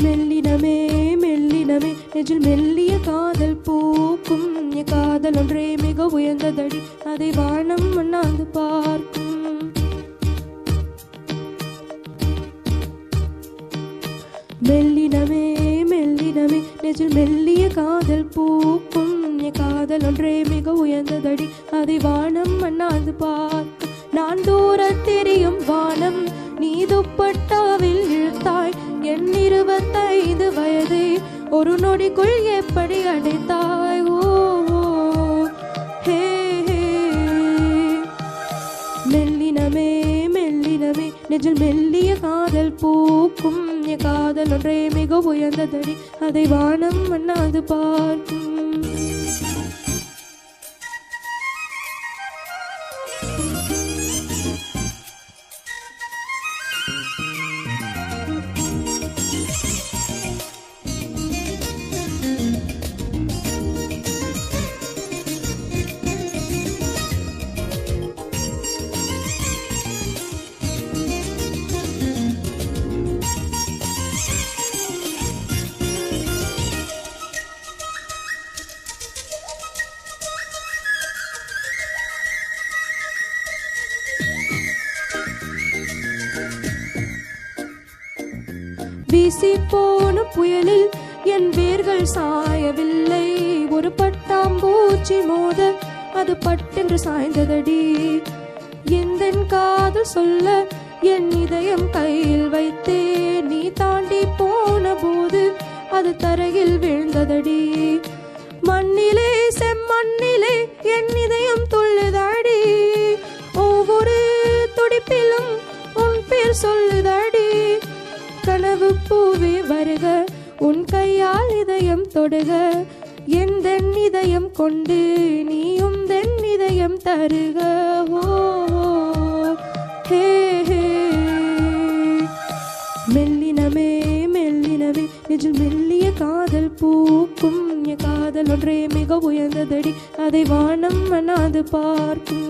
மெல்லினமே மெல்லினமே நெஞ்சில் மெல்லிய காதல் பூக்கும். என் காதல் ஒன்றே மிக உயர்ந்ததடி, அதை வானம் அண்ணாந்து பார்க்கும். மெல்லினமே மெல்லினமே நெஞ்சில் மெல்லிய காதல் பூக்கும். என் காதல் ஒன்றே மிக உயர்ந்ததடி, அதை வானம் அண்ணாந்து பார்க்கும். நான் தூர தெரியும் வானம், நீ துப்பட்டாவில் இழுத்தாய் என் 25 வயதை ஒரு நொடிக்குள் எப்படி அடைத்தாய். ஓ ஹே ஹே. மெல்லினமே மெல்லினமே நெஞ்சில் மெல்லிய காதல் பூக்கும். என் காதல் ஒன்றே மிக உயர்ந்ததடி, அதை வானம் அண்ணாந்து பார்க்கும். வீசி போன புயலில் என் வேர்கள் சாயவில்லை. ஒரு பட்டாம்பூச்சி மோத அது பட்டென்று சாய்ந்ததடி. எந்தன் காதல் சொல்ல என் இதயம் கையில் வைத்தே, நீ தாண்டி போன போது அது தரையில் விழுந்ததடி. மண்ணிலே செம்மண்ணிலே என் இதயம் துள்ளுதடி. ஒவ்வொரு துடிப்பிலும் உன் பேர் சொல்லுதடி. கனவு பூவே வருக, உன் கையால் இதயம் தொடுக. எந்தன் இதயம் கொண்டு நீயும் தென் இதயம் தருக. ஓ ஹே ஹே. மெல்லினமே மெல்லினமே நெஞ்சில் மெல்லிய காதல் பூக்கும். என் காதல் ஒன்றே மிக உயர்ந்ததடி, அதை வானம் அண்ணாந்து பார்க்கும்.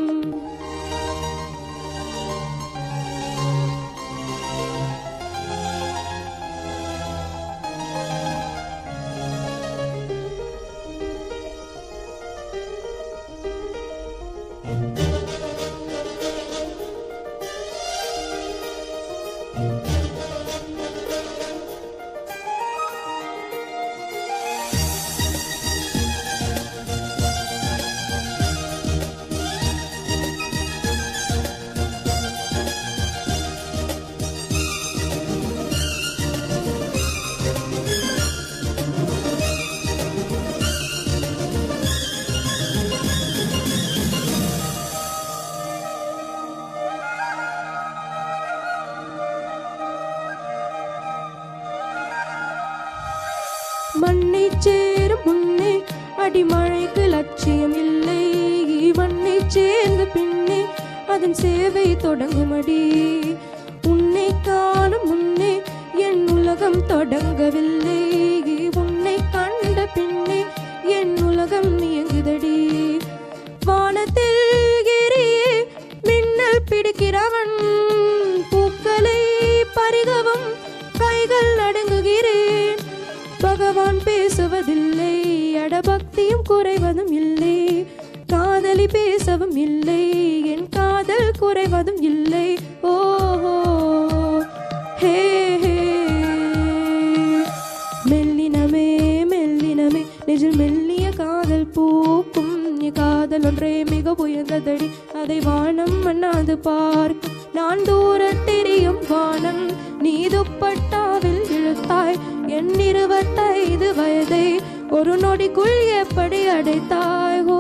மண்ணை சேரும் முன்னே அடிமழைக்கு லட்சியம் இல்லை. மண்ணை சேர்ந்த பின்னே அதன் சேவை தொடங்குமடி. உன்னை காணும் முன்னே என் உலகம் தொடங்கவில்லை. உன்னை கண்ட பின்னே என் உலகம் இயங்குதடி. வானத்தில் ஏறியே மின்னல் பிடிக்கிறவன், பூக்களை பறிகவும் கைகள் நடுங்குகிறேன். பகவான் பேசுவதில்லை, அடபக்தியும் குறைவதும் இல்லை. காதலி பேசவும் இல்லை, என் காதல் குறைவதும் இல்லை. ஓஹோ ஹே ஹே. மெல்லினமே மெல்லினமே நெஞ்சில் மெல்லிய காதல் பூக்கும். என் காதல் ஒன்றே மிக உயர்ந்ததடி, அதை வானம் அண்ணாந்து பார்க்கும். நான் தூர தெரியும் வானம், நீ துப்பட்டாவில் இழுத்தாய் என் 25 வயதை ஒரு நொடிக்குள் எப்படி அடைத்தாய். ஓ